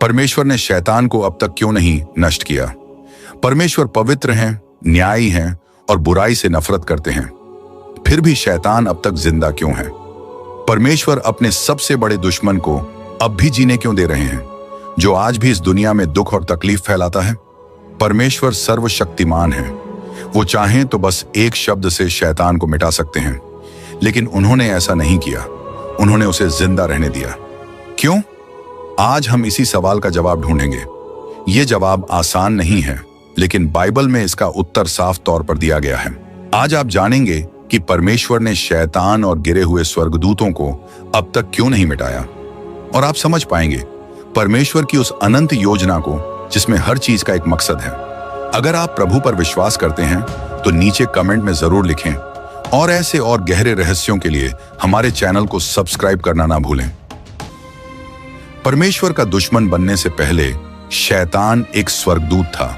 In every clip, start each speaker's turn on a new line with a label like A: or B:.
A: परमेश्वर ने शैतान को अब तक क्यों नहीं नष्ट किया? परमेश्वर पवित्र हैं, न्यायी हैं और बुराई से नफरत करते हैं। फिर भी शैतान अब तक जिंदा क्यों है? परमेश्वर अपने सबसे बड़े दुश्मन को अब भी जीने क्यों दे रहे हैं, जो आज भी इस दुनिया में दुख और तकलीफ फैलाता है? परमेश्वर सर्वशक्तिमान है। वो चाहें तो बस एक शब्द से शैतान को मिटा सकते हैं, लेकिन उन्होंने ऐसा नहीं किया। उन्होंने उसे जिंदा रहने दिया। क्यों? आज हम इसी सवाल का जवाब ढूंढेंगे। ये जवाब आसान नहीं है, लेकिन बाइबल में इसका उत्तर साफ तौर पर दिया गया है। आज आप जानेंगे कि परमेश्वर ने शैतान और गिरे हुए स्वर्गदूतों को अब तक क्यों नहीं मिटाया, और आप समझ पाएंगे परमेश्वर की उस अनंत योजना को जिसमें हर चीज का एक मकसद है। अगर आप प्रभु पर विश्वास करते हैं तो नीचे कमेंट में जरूर लिखें, और ऐसे और गहरे रहस्यों के लिए हमारे चैनल को सब्सक्राइब करना ना भूलें। परमेश्वर का दुश्मन बनने से पहले शैतान एक स्वर्गदूत था,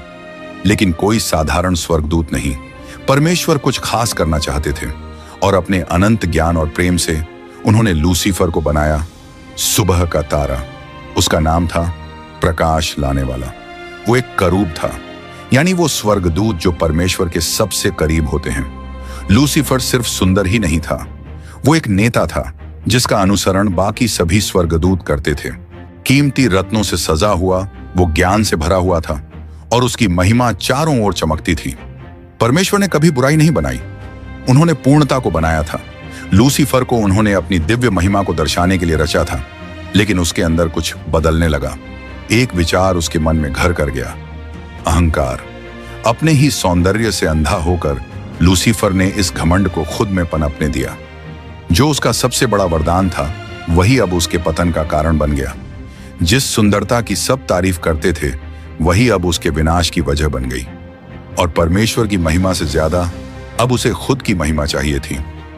A: लेकिन कोई साधारण स्वर्गदूत नहीं। परमेश्वर कुछ खास करना चाहते थे, और अपने अनंत ज्ञान और प्रेम से उन्होंने लूसीफर को बनाया, सुबह का तारा। उसका नाम था प्रकाश लाने वाला। वो एक करूब था, यानी वो स्वर्गदूत जो परमेश्वर के सबसे करीब होते हैं। लूसीफर सिर्फ सुंदर ही नहीं था, वो एक नेता था जिसका अनुसरण बाकी सभी स्वर्गदूत करते थे। कीमती रत्नों से सजा हुआ, वो ज्ञान से भरा हुआ था, और उसकी महिमा चारों ओर चमकती थी। परमेश्वर ने कभी बुराई नहीं बनाई, उन्होंने पूर्णता को बनाया था। लूसीफर को उन्होंने अपनी दिव्य महिमा को दर्शाने के लिए रचा था, लेकिन उसके अंदर कुछ बदलने लगा। एक विचार उसके मन में घर कर गया, अहंकार। अपने ही सौंदर्य से अंधा होकर लूसीफर ने इस घमंड को खुद में पनपने दिया। जो उसका सबसे बड़ा वरदान था, वही अब उसके पतन का कारण बन गया। जिस सुंदरता की सब तारीफ करते थे, वही अब उसके विनाश की वजह बन गई। और परमेश्वर की महिमा से ज्यादा अब उसे खुद की महिमा चाहिए थी।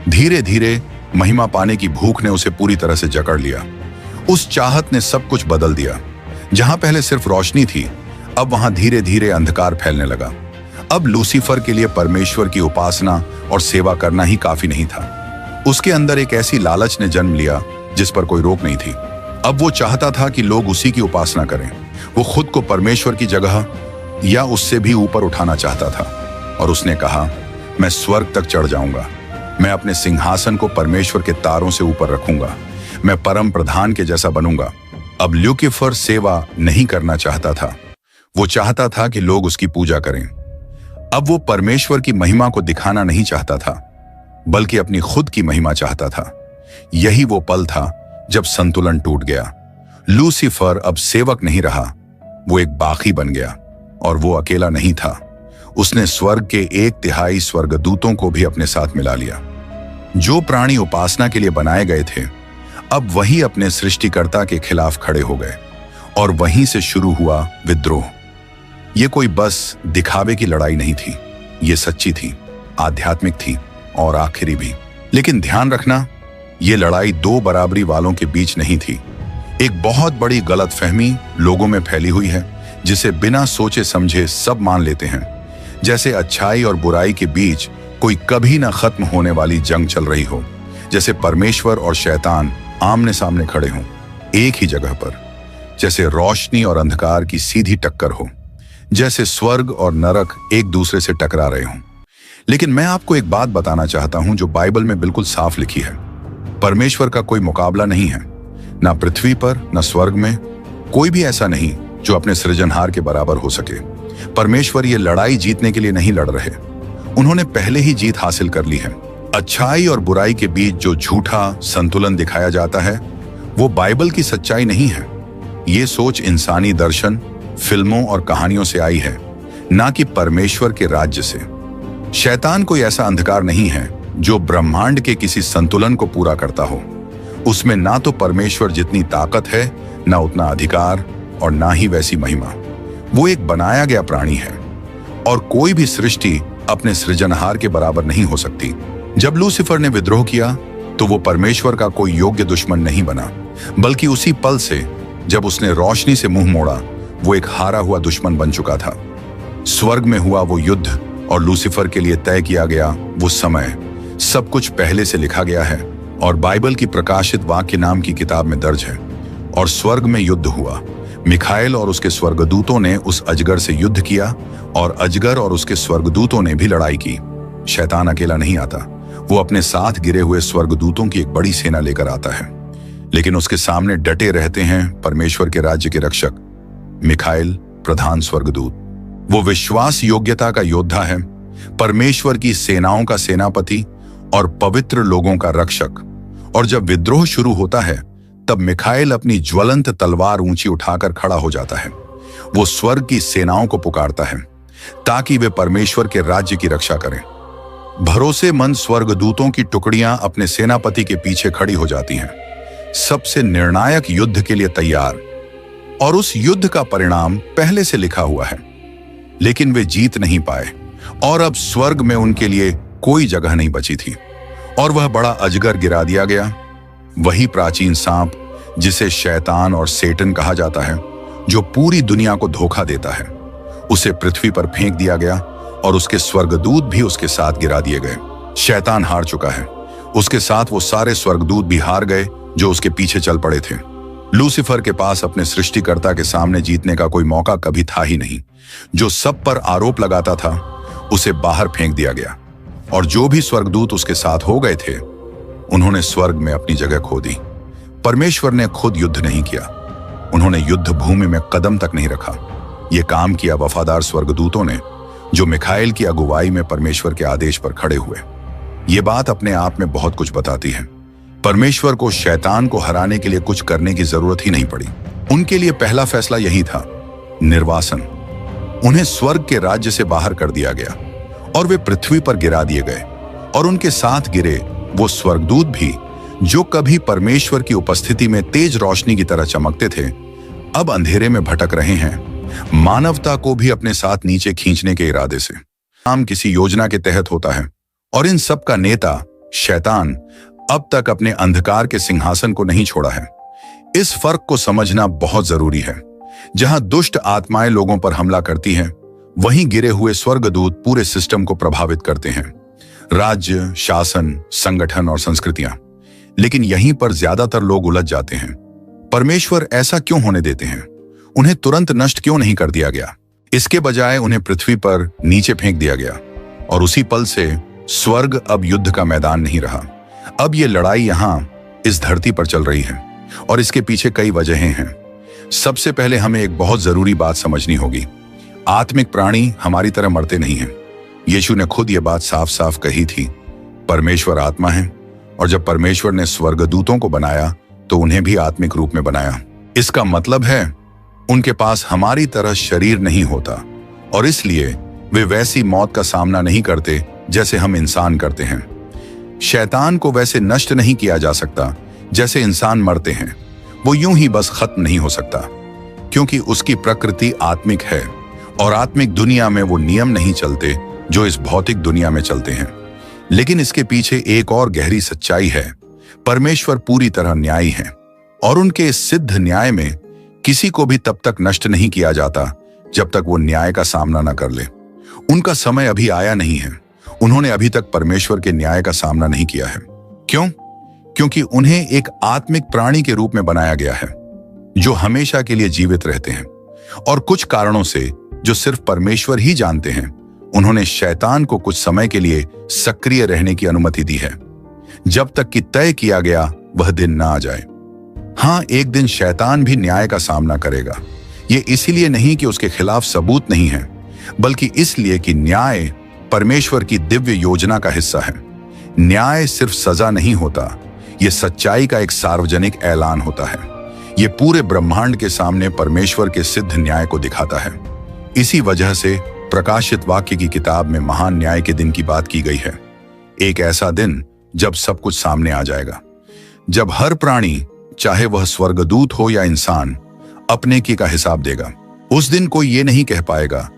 A: धीरे धीरे महिमा पाने की भूख ने उसे पूरी तरह से जकड़ लिया। उस चाहत ने सब कुछ बदल दिया। जहां पहले सिर्फ रोशनी थी, अब वहां धीरे धीरे अंधकार फैलने लगा। अब लूसीफर के लिए परमेश्वर की उपासना और सेवा करना ही काफी नहीं था। उसके अंदर एक ऐसी लालच ने जन्म लिया जिस पर कोई रोक नहीं थी। अब वो चाहता था कि लोग उसी की उपासना करें। वो खुद को परमेश्वर की जगह या उससे भी ऊपर उठाना चाहता था, और उसने कहा, मैं स्वर्ग तक चढ़ जाऊंगा। मैं अपने सिंहासन को परमेश्वर के तारों से ऊपर रखूंगा। मैं परम प्रधान के जैसा बनूंगा। अब लूसीफर सेवा नहीं करना चाहता था, वो चाहता था कि लोग उसकी पूजा करें। अब वो परमेश्वर की महिमा को दिखाना नहीं चाहता था, बल्कि अपनी खुद की महिमा चाहता था। यही वो पल था जब संतुलन टूट गया। लूसीफर अब सेवक नहीं रहा, वो एक बागी बन गया। और वो अकेला नहीं था, उसने स्वर्ग के 1/3 स्वर्गदूतों को भी अपने साथ मिला लिया। जो प्राणी उपासना के लिए बनाए गए थे, अब वही अपने सृष्टिकर्ता के खिलाफ खड़े हो गए, और वहीं से शुरू हुआ विद्रोह। ये कोई बस दिखावे की लड़ाई नहीं थी, ये सच्ची थी, आध्यात्मिक थी और आखिरी भी। लेकिन ध्यान रखना, ये लड़ाई दो बराबरी वालों के बीच नहीं थी। एक बहुत बड़ी गलतफहमी लोगों में फैली हुई है, जिसे बिना सोचे समझे सब मान लेते हैं, जैसे अच्छाई और बुराई के बीच कोई कभी ना खत्म होने वाली जंग चल रही हो, जैसे परमेश्वर और शैतान आमने सामने खड़े हों एक ही जगह पर, जैसे रोशनी और अंधकार की सीधी टक्कर हो, जैसे स्वर्ग और नरक एक दूसरे से टकरा रहे हों। लेकिन मैं आपको एक बात बताना चाहता हूं जो बाइबल में बिल्कुल साफ लिखी है। परमेश्वर का कोई मुकाबला नहीं है, ना पृथ्वी पर ना स्वर्ग में। कोई भी ऐसा नहीं जो अपने सृजनहार के बराबर हो सके। परमेश्वर ये लड़ाई जीतने के लिए नहीं लड़ रहे, उन्होंने पहले ही जीत हासिल कर ली है। अच्छाई और बुराई के बीच जो झूठा संतुलन दिखाया जाता है, वो बाइबल की सच्चाई नहीं है। ये सोच इंसानी दर्शन, फिल्मों और कहानियों से आई है, ना कि परमेश्वर के राज्य से। शैतान कोई ऐसा अंधकार नहीं है जो ब्रह्मांड के किसी संतुलन को पूरा करता हो। उसमें ना तो परमेश्वर जितनी ताकत है, ना उतना अधिकार, और ना ही वैसी महिमा। वो एक बनाया गया प्राणी है, और कोई भी सृष्टि अपने सृजनहार के बराबर नहीं हो सकती। जब लूसीफर ने विद्रोह किया, तो वो परमेश्वर का कोई योग्य दुश्मन नहीं बना, बल्कि उसी पल से जब उसने रोशनी से मुंह मोड़ा, वो एक हारा हुआ दुश्मन बन चुका था। स्वर्ग में हुआ वो युद्ध और लूसीफर के लिए तय किया गया वो समय, सब कुछ पहले से लिखा गया है और बाइबल की प्रकाशित वाक्य नाम की किताब में दर्ज है। और स्वर्ग में युद्ध हुआ, मिखाएल और उसके स्वर्गदूतों ने उस अजगर से युद्ध किया और अजगर और उसके स्वर्गदूतों ने भी लड़ाई की। शैतान अकेला नहीं आता, वो अपने साथ गिरे हुए स्वर्गदूतों की एक बड़ी सेना लेकर आता है। लेकिन उसके सामने डटे रहते हैं परमेश्वर के राज्य के रक्षक मिखाएल, प्रधान स्वर्गदूत। वो विश्वास योग्यता का योद्धा है, परमेश्वर की सेनाओं का सेनापति और पवित्र लोगों का रक्षक। और जब विद्रोह शुरू होता है तब मिखाएल अपनी ज्वलंत तलवार ऊंची उठाकर खड़ा हो जाता है। वो स्वर्ग की सेनाओं को पुकारता है ताकि वे परमेश्वर के राज्य की रक्षा करें। भरोसेमंद स्वर्गदूतों की टुकड़ियां अपने सेनापति के पीछे खड़ी हो जाती हैं, सबसे निर्णायक युद्ध के लिए तैयार। और उस युद्ध का परिणाम पहले से लिखा हुआ है, लेकिन वे जीत नहीं पाए और अब स्वर्ग में उनके लिए कोई जगह नहीं बची थी और वह बड़ा अजगर गिरा दिया गया। वही प्राचीन सांप जिसे शैतान और सेटन कहा जाता है, जो पूरी दुनिया को धोखा देता है, उसे पृथ्वी पर फेंक दिया गया और उसके स्वर्गदूत भी उसके साथ गिरा दिए गए। शैतान हार चुका है, उसके साथ वो सारे स्वर्गदूत भी हार गए जो उसके पीछे चल पड़े थे। लूसीफर के पास अपने सृष्टिकर्ता के सामने जीतने का कोई मौका कभी था ही नहीं। जो सब पर आरोप लगाता था उसे बाहर फेंक दिया गया और जो भी स्वर्गदूत उसके साथ हो गए थे उन्होंने स्वर्ग में अपनी जगह खो दी। परमेश्वर ने खुद युद्ध नहीं किया, उन्होंने युद्ध भूमि में कदम तक नहीं रखा। यह काम किया वफादार स्वर्गदूतों ने, जो मिखाएल की अगुवाई में परमेश्वर के आदेश पर खड़े हुए। ये बात अपने आप में बहुत कुछ बताती है। परमेश्वर को शैतान को हराने के लिए कुछ करने की जरूरत ही नहीं पड़ी। उनके लिए पहला फैसला यही था, निर्वासन। उन्हें स्वर्ग के राज्य से बाहर कर दिया गया और वे पृथ्वी पर गिरा दिए गए और उनके साथ गिरे वो स्वर्गदूत भी, जो कभी परमेश्वर की उपस्थिति में तेज रोशनी की तरह चमकते थे, अब अंधेरे में भटक रहे हैं, मानवता को भी अपने साथ नीचे खींचने के इरादे से। काम किसी योजना के तहत होता है और इन सब का नेता शैतान अब तक अपने अंधकार के सिंहासन को नहीं छोड़ा है। इस फर्क को समझना बहुत जरूरी है। जहां दुष्ट आत्माएं लोगों पर हमला करती हैं, वहीं गिरे हुए स्वर्गदूत पूरे सिस्टम को प्रभावित करते हैं, राज्य, शासन, संगठन और संस्कृतियां। लेकिन यहीं पर ज्यादातर लोग उलझ जाते हैं। परमेश्वर ऐसा क्यों होने देते हैं? उन्हें तुरंत नष्ट क्यों नहीं कर दिया गया? इसके बजाय उन्हें पृथ्वी पर नीचे फेंक दिया गया और उसी पल से स्वर्ग अब युद्ध का मैदान नहीं रहा। अब ये लड़ाई यहां इस धरती पर चल रही है और इसके पीछे कई वजहें हैं। सबसे पहले हमें एक बहुत जरूरी बात समझनी होगी। आत्मिक प्राणी हमारी तरह मरते नहीं हैं। यीशु ने खुद ये बात साफ साफ कही थी। परमेश्वर आत्मा है और जब परमेश्वर ने स्वर्गदूतों को बनाया तो उन्हें भी आत्मिक रूप में बनाया। इसका मतलब है उनके पास हमारी तरह शरीर नहीं होता और इसलिए वे वैसी मौत का सामना नहीं करते जैसे हम इंसान करते हैं। शैतान को वैसे नष्ट नहीं किया जा सकता जैसे इंसान मरते हैं। वो यूं ही बस खत्म नहीं हो सकता, क्योंकि उसकी प्रकृति आत्मिक है और आत्मिक दुनिया में वो नियम नहीं चलते जो इस भौतिक दुनिया में चलते हैं। लेकिन इसके पीछे एक और गहरी सच्चाई है। परमेश्वर पूरी तरह न्यायी है और उनके इस सिद्ध न्याय में किसी को भी तब तक नष्ट नहीं किया जाता जब तक वो न्याय का सामना न कर ले। उनका समय अभी आया नहीं है। उन्होंने अभी तक परमेश्वर के न्याय का सामना नहीं किया है। क्यों? क्योंकि उन्हें एक आत्मिक प्राणी के रूप में बनाया गया है जो हमेशा के लिए जीवित रहते हैं। और कुछ कारणों से जो सिर्फ परमेश्वर ही जानते हैं, उन्होंने शैतान को कुछ समय के लिए सक्रिय रहने की अनुमति दी है, जब तक कि तय किया गया वह दिन ना आ जाए। हां, एक दिन शैतान भी न्याय का सामना करेगा। ये इसीलिए नहीं कि उसके खिलाफ सबूत नहीं है, बल्कि इसलिए कि न्याय परमेश्वर की दिव्य योजना का हिस्सा है। न्याय सिर्फ सजा नहीं होता, यह सच्चाई का एक सार्वजनिक ऐलान होता है। यह पूरे ब्रह्मांड के सामने परमेश्वर के सिद्ध न्याय को दिखाता है। इसी वजह से प्रकाशित वाक्य की किताब में महान न्याय के दिन की बात की गई है। एक ऐसा दिन जब सब कुछ सामने आ जाएगा, जब हर प्राणी, चाहे वह स्वर्गदूत हो या इंसान, अपने की का हिसाब देगा। उस दिन कोई ये नहीं कह पाएगा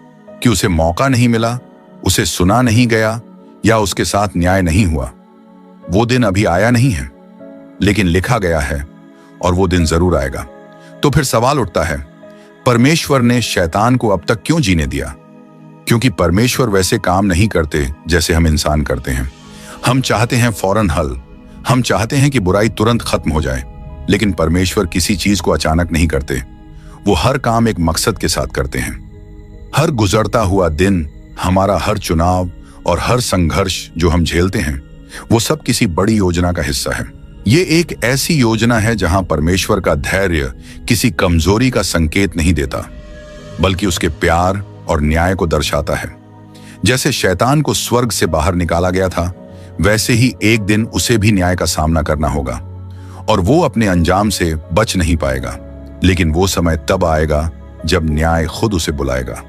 A: कि उसे मौका नहीं मिला, उसे सुना नहीं गया या उसके साथ न्याय नहीं हुआ। वो दिन अभी आया नहीं है, लेकिन लिखा गया है और वो दिन जरूर आएगा। तो फिर सवाल उठता है, परमेश्वर ने शैतान को अब तक क्यों जीने दिया? क्योंकि परमेश्वर वैसे काम नहीं करते जैसे हम इंसान करते हैं। हम चाहते हैं फौरन हल, हम चाहते हैं कि बुराई तुरंत खत्म हो जाए, लेकिन परमेश्वर किसी चीज को अचानक नहीं करते। वो हर काम एक मकसद के साथ करते हैं। हर गुजरता हुआ दिन, हमारा हर चुनाव और हर संघर्ष जो हम झेलते हैं, वो सब किसी बड़ी योजना का हिस्सा है। ये एक ऐसी योजना है जहां परमेश्वर का धैर्य किसी कमजोरी का संकेत नहीं देता, बल्कि उसके प्यार और न्याय को दर्शाता है। जैसे शैतान को स्वर्ग से बाहर निकाला गया था, वैसे ही एक दिन उसे भी न्याय का सामना करना होगा और वो अपने अंजाम से बच नहीं पाएगा। लेकिन वो समय तब आएगा जब न्याय खुद उसे बुलाएगा।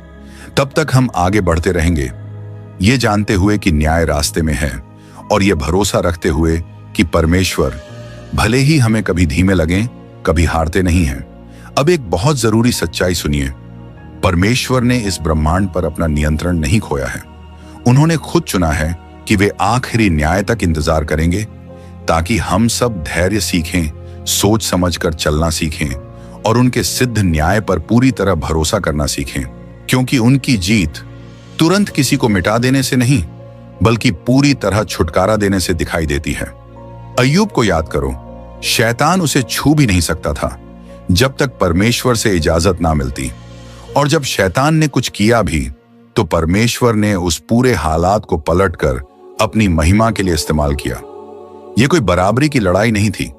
A: तब तक हम आगे बढ़ते रहेंगे, ये जानते हुए कि न्याय रास्ते में है, और ये भरोसा रखते हुए कि परमेश्वर भले ही हमें कभी धीमे लगें, कभी हारते नहीं हैं। अब एक बहुत जरूरी सच्चाई सुनिए, परमेश्वर ने इस ब्रह्मांड पर अपना नियंत्रण नहीं खोया है। उन्होंने खुद चुना है कि वे आखिरी न्याय तक इंतजार करेंगे, ताकि हम सब धैर्य सीखें, सोच समझकर चलना सीखें और उनके सिद्ध न्याय पर पूरी तरह भरोसा करना सीखें। क्योंकि उनकी जीत तुरंत किसी को मिटा देने से नहीं, बल्कि पूरी तरह छुटकारा देने से दिखाई देती है। अय्यूब को याद करो, शैतान उसे छू भी नहीं सकता था जब तक परमेश्वर से इजाजत ना मिलती, और जब शैतान ने कुछ किया भी तो परमेश्वर ने उस पूरे हालात को पलटकर अपनी महिमा के लिए इस्तेमाल किया। यह कोई बराबरी की लड़ाई नहीं थी,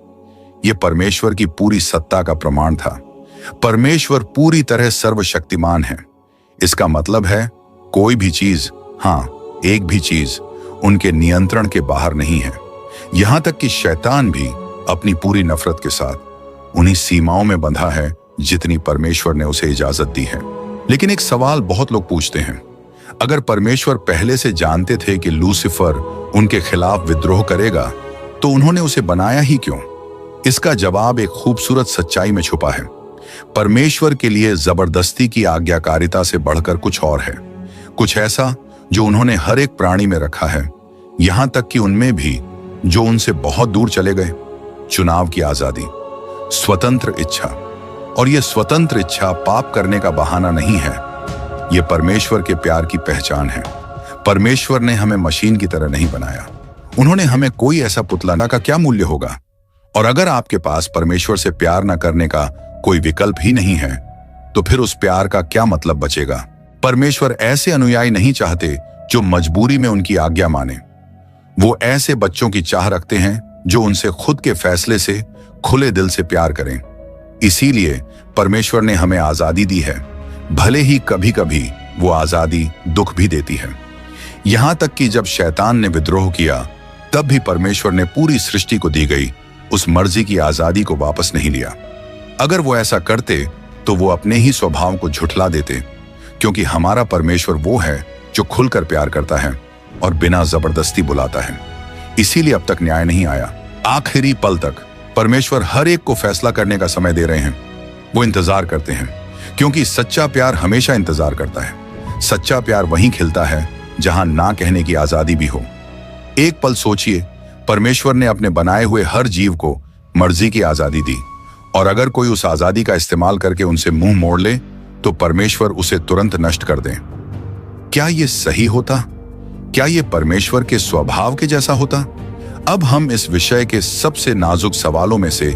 A: यह परमेश्वर की पूरी सत्ता का प्रमाण था। परमेश्वर पूरी तरह सर्वशक्तिमान है। इसका मतलब है कोई भी चीज, हाँ, एक भी चीज उनके नियंत्रण के बाहर नहीं है। यहां तक कि शैतान भी अपनी पूरी नफरत के साथ उन्हीं सीमाओं में बंधा है जितनी परमेश्वर ने उसे इजाजत दी है। लेकिन एक सवाल बहुत लोग पूछते हैं, अगर परमेश्वर पहले से जानते थे कि लूसीफर उनके खिलाफ विद्रोह करेगा, तो उन्होंने उसे बनाया ही क्यों? इसका जवाब एक खूबसूरत सच्चाई में छुपा है। परमेश्वर के लिए जबरदस्ती की आज्ञाकारिता से बढ़कर कुछ और है, कुछ ऐसा जो उन्होंने हर एक प्राणी में रखा है, यहां तक कि उनमें भी जो उनसे बहुत दूर चले गए। चुनाव की आजादी, स्वतंत्र इच्छा, और यह स्वतंत्र इच्छा पाप करने का बहाना नहीं है, यह परमेश्वर के प्यार की पहचान है। परमेश्वर ने हमें मशीन की तरह नहीं बनाया। उन्होंने हमें कोई ऐसा पुतला ना का क्या मूल्य होगा? और अगर आपके पास परमेश्वर से प्यार न करने का कोई विकल्प ही नहीं है, तो फिर उस प्यार का क्या मतलब बचेगा? परमेश्वर ऐसे अनुयायी नहीं चाहते जो मजबूरी में उनकी आज्ञा माने। वो ऐसे बच्चों की चाह रखते हैं जो उनसे खुद के फैसले से खुले दिल से प्यार करें। इसीलिए परमेश्वर ने हमें आजादी दी है, भले ही कभी कभी वो आजादी दुख भी देती है। यहां तक कि जब शैतान ने विद्रोह किया, तब भी परमेश्वर ने पूरी सृष्टि को दी गई उस मर्जी की आजादी को वापस नहीं लिया। अगर वो ऐसा करते तो वो अपने ही स्वभाव को झुठला देते, क्योंकि हमारा परमेश्वर वो है जो खुलकर प्यार करता है और बिना जबरदस्ती बुलाता है। इसीलिए अब तक न्याय नहीं आया। आखिरी पल तक परमेश्वर हर एक को फैसला करने का समय दे रहे हैं। वो इंतजार करते हैं, क्योंकि सच्चा प्यार हमेशा इंतजार करता है। सच्चा प्यार वहीं खिलता है जहां ना कहने की आजादी भी हो। एक पल सोचिए, परमेश्वर ने अपने बनाए हुए हर जीव को मर्जी की आजादी दी, और अगर कोई उस आजादी का इस्तेमाल करके उनसे मुंह मोड़ ले, तो परमेश्वर उसे तुरंत नष्ट कर दें। क्या यह सही होता? क्या यह परमेश्वर के स्वभाव के जैसा होता? अब हम इस विषय के सबसे नाजुक सवालों में से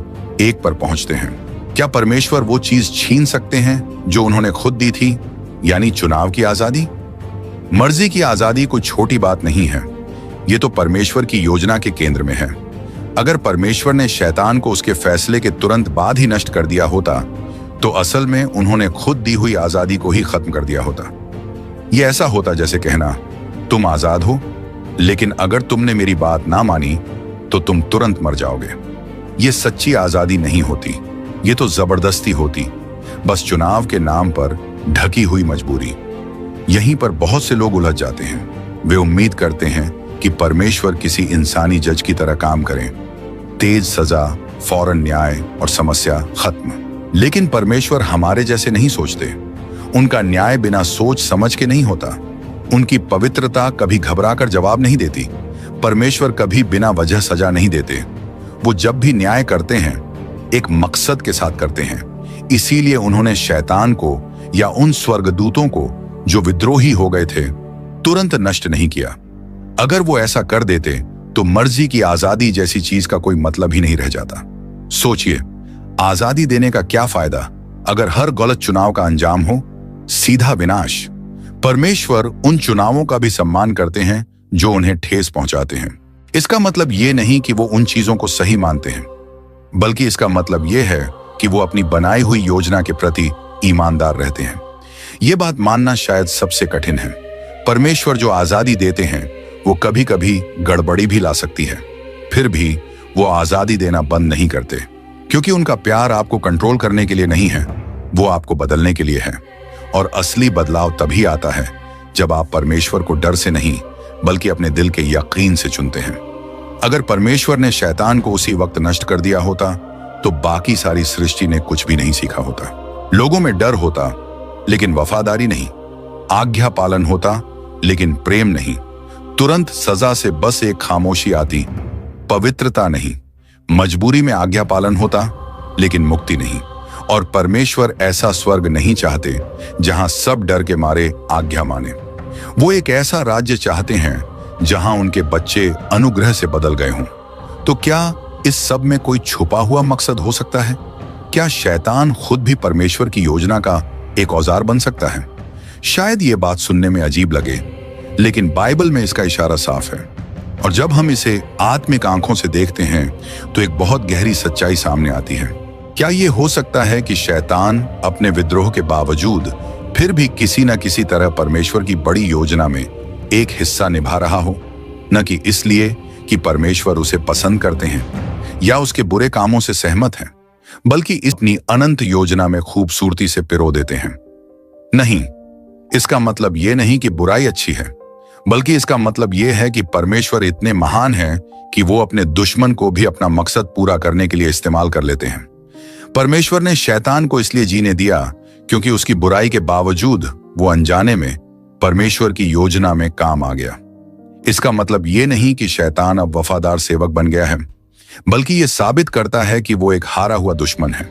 A: एक पर पहुंचते हैं। क्या परमेश्वर वो चीज छीन सकते हैं जो उन्होंने खुद दी थी, यानी चुनाव की आजादी? मर्जी की आजादी कोई छोटी बात नहीं है। ये तो परमेश्वर की योजना के केंद्र में है। अगर परमेश्वर ने शैतान को उसके फैसले के तुरंत बाद ही नष्ट कर दिया होता, तो असल में उन्होंने खुद दी हुई आजादी को ही खत्म कर दिया होता। यह ऐसा होता जैसे कहना, तुम आजाद हो, लेकिन अगर तुमने मेरी बात ना मानी तो तुम तुरंत मर जाओगे। यह सच्ची आजादी नहीं होती, ये तो जबरदस्ती होती, बस चुनाव के नाम पर ढकी हुई मजबूरी। यहीं पर बहुत से लोग उलझ जाते हैं। वे उम्मीद करते हैं कि परमेश्वर किसी इंसानी जज की तरह काम करें, तेज सजा, फौरन न्याय और समस्या खत्म। लेकिन परमेश्वर हमारे जैसे नहीं सोचते। उनका न्याय बिना सोच समझ के नहीं होता। उनकी पवित्रता कभी घबराकर जवाब नहीं देती। परमेश्वर कभी बिना वजह सजा नहीं देते। वो जब भी न्याय करते हैं, एक मकसद के साथ करते हैं। इसीलिए उन्होंने शैतान को या उन स्वर्गदूतों को जो विद्रोही हो गए थे, तुरंत नष्ट नहीं किया। अगर वो ऐसा कर देते तो मर्जी की आजादी जैसी चीज का कोई मतलब ही नहीं रह जाता। सोचिए, आजादी देने का क्या फायदा अगर हर गलत चुनाव का अंजाम हो सीधा विनाश। परमेश्वर उन चुनावों का भी सम्मान करते हैं जो उन्हें ठेस पहुंचाते हैं। इसका मतलब यह नहीं कि वो उन चीजों को सही मानते हैं, बल्कि इसका मतलब यह है कि वो अपनी बनाई हुई योजना के प्रति ईमानदार रहते हैं। ये बात मानना शायद सबसे कठिन है। परमेश्वर जो आजादी देते हैं वो कभी कभी गड़बड़ी भी ला सकती है, फिर भी वो आजादी देना बंद नहीं करते, क्योंकि उनका प्यार आपको कंट्रोल करने के लिए नहीं है, वो आपको बदलने के लिए है। और असली बदलाव तभी आता है जब आप परमेश्वर को डर से नहीं बल्कि अपने दिल के यकीन से चुनते हैं। अगर परमेश्वर ने शैतान को उसी वक्त नष्ट कर दिया होता तो बाकी सारी सृष्टि ने कुछ भी नहीं सीखा होता। लोगों में डर होता लेकिन वफादारी नहीं, आज्ञा पालन होता लेकिन प्रेम नहीं, तुरंत सजा से बस एक खामोशी आती, पवित्रता नहीं, मजबूरी में आज्ञा पालन होता लेकिन मुक्ति नहीं। और परमेश्वर ऐसा स्वर्ग नहीं चाहते जहां सब डर के मारे आज्ञा माने। वो एक ऐसा राज्य चाहते हैं जहां उनके बच्चे अनुग्रह से बदल गए हों। तो क्या इस सब में कोई छुपा हुआ मकसद हो सकता है? क्या शैतान खुद भी परमेश्वर की योजना का एक औजार बन सकता है? शायद ये बात सुनने में अजीब लगे, लेकिन बाइबल में इसका इशारा साफ है। और जब हम इसे आत्मिक आंखों से देखते हैं तो एक बहुत गहरी सच्चाई सामने आती है। क्या ये हो सकता है कि शैतान अपने विद्रोह के बावजूद फिर भी किसी न किसी तरह परमेश्वर की बड़ी योजना में एक हिस्सा निभा रहा हो? न कि इसलिए कि परमेश्वर उसे पसंद करते हैं या उसके बुरे कामों से सहमत हैं, बल्कि इतनी अनंत योजना में खूबसूरती से पिरो देते हैं। नहीं, इसका मतलब ये नहीं कि बुराई अच्छी है, बल्कि इसका मतलब यह है कि परमेश्वर इतने महान हैं कि वो अपने दुश्मन को भी अपना मकसद पूरा करने के लिए इस्तेमाल कर लेते हैं। परमेश्वर ने शैतान को इसलिए जीने दिया क्योंकि उसकी बुराई के बावजूद वो अनजाने में परमेश्वर की योजना में काम आ गया। इसका मतलब ये नहीं कि शैतान अब वफादार सेवक बन गया है, बल्कि ये साबित करता है कि वो एक हारा हुआ दुश्मन है।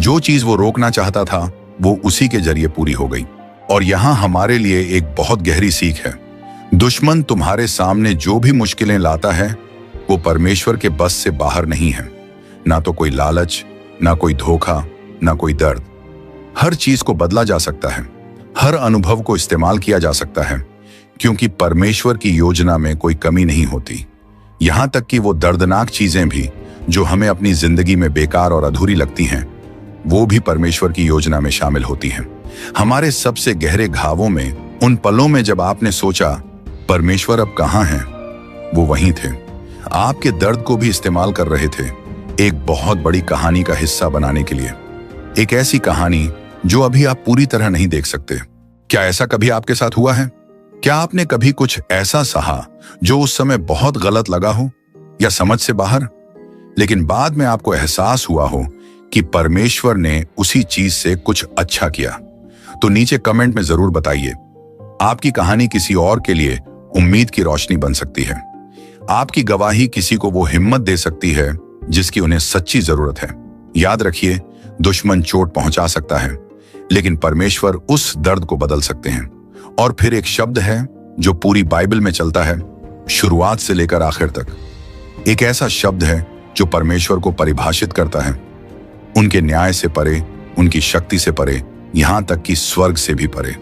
A: जो चीज वो रोकना चाहता था वो उसी के जरिए पूरी हो गई। और यहां हमारे लिए एक बहुत गहरी सीख है। दुश्मन तुम्हारे सामने जो भी मुश्किलें लाता है वो परमेश्वर के बस से बाहर नहीं है। ना तो कोई लालच, ना कोई धोखा, ना कोई दर्द। हर चीज को बदला जा सकता है, हर अनुभव को इस्तेमाल किया जा सकता है, क्योंकि परमेश्वर की योजना में कोई कमी नहीं होती। यहां तक कि वो दर्दनाक चीजें भी जो हमें अपनी जिंदगी में बेकार और अधूरी लगती हैं, वो भी परमेश्वर की योजना में शामिल होती हैं। हमारे सबसे गहरे घावों में, उन पलों में जब आपने सोचा परमेश्वर अब कहां हैं, वो वहीं थे। आपके दर्द को भी इस्तेमाल कर रहे थे एक बहुत बड़ी कहानी का हिस्सा बनाने के लिए। एक ऐसी कहानी जो अभी आप पूरी तरह नहीं देख सकते। क्या ऐसा कभी आपके साथ हुआ है? क्या आपने कभी कुछ ऐसा सहा जो उस समय बहुत गलत लगा हो या समझ से बाहर, लेकिन बाद में आपको एहसास हुआ हो कि परमेश्वर ने उसी चीज से कुछ अच्छा किया? तो नीचे कमेंट में जरूर बताइए। आपकी कहानी किसी और के लिए उम्मीद की रोशनी बन सकती है। आपकी गवाही किसी को वो हिम्मत दे सकती है जिसकी उन्हें सच्ची जरूरत है। याद रखिए, दुश्मन चोट पहुंचा सकता है, लेकिन परमेश्वर उस दर्द को बदल सकते हैं। और फिर एक शब्द है जो पूरी बाइबल में चलता है, शुरुआत से लेकर आखिर तक। एक ऐसा शब्द है जो परमेश्वर को परिभाषित करता है, उनके न्याय से परे, उनकी शक्ति से परे, यहां तक कि स्वर्ग से भी परे।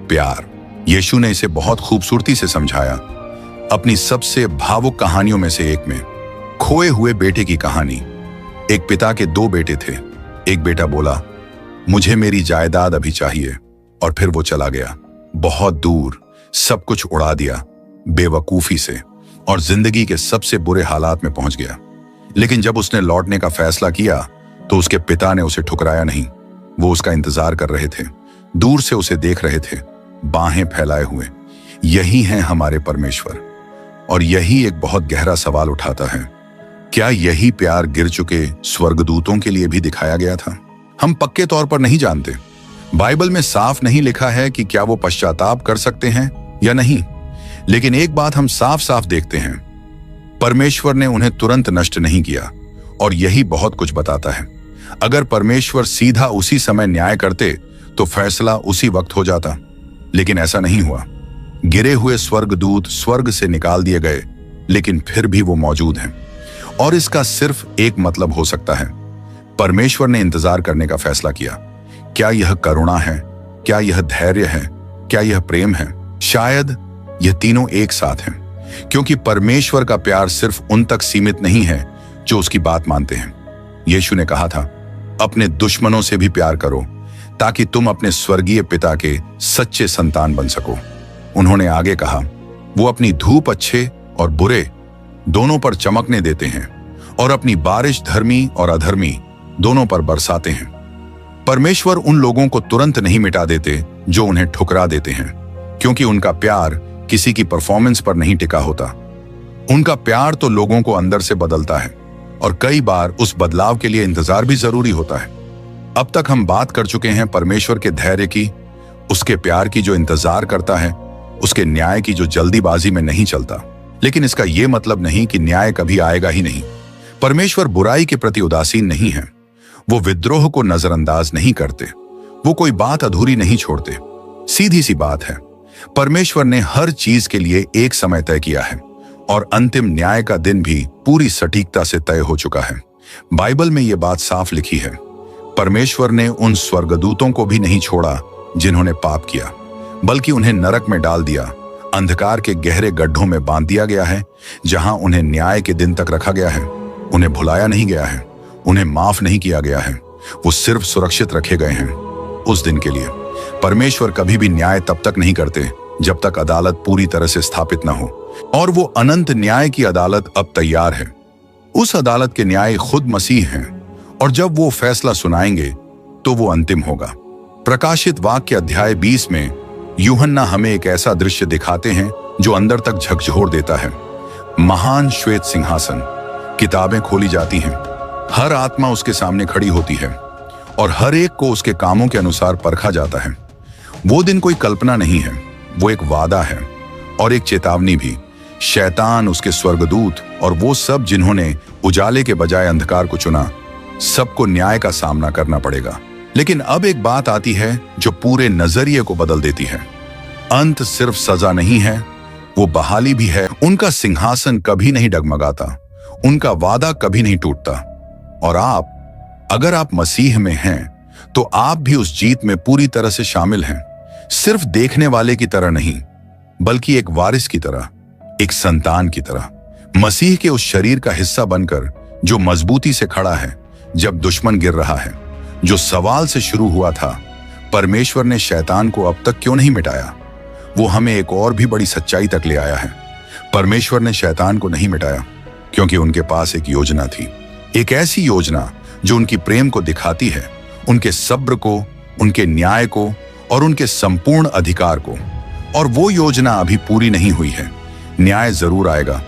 A: प्यार। यीशु ने इसे बहुत खूबसूरती से समझाया अपनी सबसे भावुक कहानियों में से एक में, खोए हुए बेटे की कहानी। एक पिता के दो बेटे थे। एक बेटा बोला, मुझे मेरी जायदाद अभी चाहिए, और फिर वो चला गया बहुत दूर, सब कुछ उड़ा दिया बेवकूफी से, और जिंदगी के सबसे बुरे हालात में पहुंच गया। लेकिन जब उसने लौटने का फैसला किया तो उसके पिता ने उसे ठुकराया नहीं। वो उसका इंतजार कर रहे थे, दूर से उसे देख रहे थे, बाहें फैलाए हुए। यही हैं हमारे परमेश्वर। और यही एक बहुत गहरा सवाल उठाता है, क्या यही प्यार गिर चुके स्वर्गदूतों के लिए भी दिखाया गया था? हम पक्के तौर पर नहीं जानते। बाइबल में साफ नहीं लिखा है कि क्या वो पश्चाताप कर सकते हैं या नहीं, लेकिन एक बात हम साफ साफ देखते हैं, परमेश्वर ने उन्हें तुरंत नष्ट नहीं किया। और यही बहुत कुछ बताता है। अगर परमेश्वर सीधा उसी समय न्याय करते तो फैसला उसी वक्त हो जाता, लेकिन ऐसा नहीं हुआ। गिरे हुए स्वर्गदूत स्वर्ग से निकाल दिए गए, लेकिन फिर भी वो मौजूद हैं। और इसका सिर्फ एक मतलब हो सकता है, परमेश्वर ने इंतजार करने का फैसला किया। क्या यह करुणा है? क्या यह धैर्य है? क्या यह प्रेम है? शायद यह तीनों एक साथ हैं, क्योंकि परमेश्वर का प्यार सिर्फ उन तक सीमित नहीं है जो उसकी बात मानते हैं। यीशु ने कहा था, अपने दुश्मनों से भी प्यार करो ताकि तुम अपने स्वर्गीय पिता के सच्चे संतान बन सको। उन्होंने आगे कहा, वो अपनी धूप अच्छे और बुरे दोनों पर चमकने देते हैं और अपनी बारिश धर्मी और अधर्मी दोनों पर बरसाते हैं। परमेश्वर उन लोगों को तुरंत नहीं मिटा देते जो उन्हें ठुकरा देते हैं, क्योंकि उनका प्यार किसी की परफॉर्मेंस पर नहीं टिका होता। उनका प्यार तो लोगों को अंदर से बदलता है और कई बार उस बदलाव के लिए इंतजार भी जरूरी होता है। अब तक हम बात कर चुके हैं परमेश्वर के धैर्य की, उसके प्यार की जो इंतजार करता है, उसके न्याय की जो जल्दीबाजी में नहीं चलता। लेकिन इसका यह मतलब नहीं कि न्याय कभी आएगा ही नहीं। परमेश्वर बुराई के प्रति उदासीन नहीं है। वो विद्रोह को नजरअंदाज नहीं करते। वो कोई बात अधूरी नहीं छोड़ते। सीधी सी बात है, परमेश्वर ने हर चीज के लिए एक समय तय किया है और अंतिम न्याय का दिन भी पूरी सटीकता से तय हो चुका है। बाइबल में यह बात साफ लिखी है, परमेश्वर ने उन स्वर्गदूतों को भी नहीं छोड़ा जिन्होंने पाप किया, बल्कि उन्हें नरक में डाल दिया। अंधकार के गहरे गड्ढों में बांध दिया गया है, जहां उन्हें न्याय के दिन तक रखा गया है। उन्हें भुलाया नहीं गया है, उन्हें माफ नहीं किया गया है। वो सिर्फ सुरक्षित रखे गए हैं उस दिन के लिए। परमेश्वर कभी भी न्याय तब तक नहीं करते जब तक अदालत पूरी तरह से स्थापित न हो, और वो अनंत न्याय की अदालत अब तैयार है। उस अदालत के न्याय खुद मसीह हैं, और जब वो फैसला सुनाएंगे तो वो अंतिम होगा। प्रकाशित वाक्य अध्याय 20 में यूहन्ना हमें एक ऐसा दृश्य दिखाते हैं जो अंदर तक झकझोर देता है। महान श्वेत सिंहासन, किताबें खोली जाती हैं, हर आत्मा उसके सामने खड़ी होती है और हर एक को उसके कामों के अनुसार परखा जाता है। वो दिन कोई कल्पना नहीं है, वो एक वादा है और एक चेतावनी भी। शैतान, उसके स्वर्गदूत और वो सब जिन्होंने उजाले के बजाय अंधकार को चुना, सबको न्याय का सामना करना पड़ेगा। लेकिन अब एक बात आती है जो पूरे नजरिए को बदल देती है। अंत सिर्फ सजा नहीं है, वो बहाली भी है। उनका सिंहासन कभी नहीं डगमगाता, उनका वादा कभी नहीं टूटता। और अगर आप मसीह में हैं तो आप भी उस जीत में पूरी तरह से शामिल हैं। सिर्फ देखने वाले की तरह नहीं, बल्कि एक वारिस की तरह, एक संतान की तरह, मसीह के उस शरीर का हिस्सा बनकर जो मजबूती से खड़ा है जब दुश्मन गिर रहा है। जो सवाल से शुरू हुआ था, परमेश्वर ने शैतान को अब तक क्यों नहीं मिटाया, वो हमें एक और भी बड़ी सच्चाई तक ले आया है। परमेश्वर ने शैतान को नहीं मिटाया क्योंकि उनके पास एक योजना थी, एक ऐसी योजना जो उनकी प्रेम को दिखाती है, उनके सब्र को, उनके न्याय को और उनके संपूर्ण अधिकार को। और वो योजना अभी पूरी नहीं हुई है। न्याय जरूर आएगा,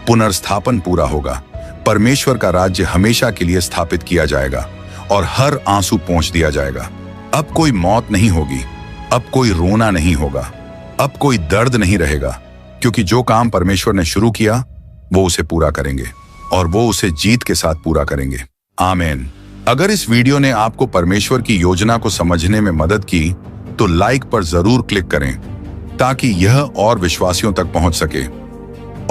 A: पुनर्स्थापन पूरा होगा, परमेश्वर का राज्य हमेशा के लिए स्थापित किया जाएगा और हर आंसू पोंछ दिया जाएगा। अब कोई मौत नहीं होगी, अब कोई रोना नहीं होगा, अब कोई दर्द नहीं रहेगा, क्योंकि जो काम परमेश्वर ने शुरू किया वो उसे पूरा करेंगे और वो उसे जीत के साथ पूरा करेंगे। आमीन। अगर इस वीडियो ने आपको परमेश्वर की योजना को समझने में मदद की तो लाइक पर जरूर क्लिक करें ताकि यह और विश्वासियों तक पहुंच सके,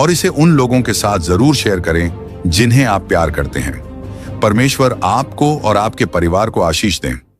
A: और इसे उन लोगों के साथ जरूर शेयर करें जिन्हें आप प्यार करते हैं। परमेश्वर आपको और आपके परिवार को आशीष दें।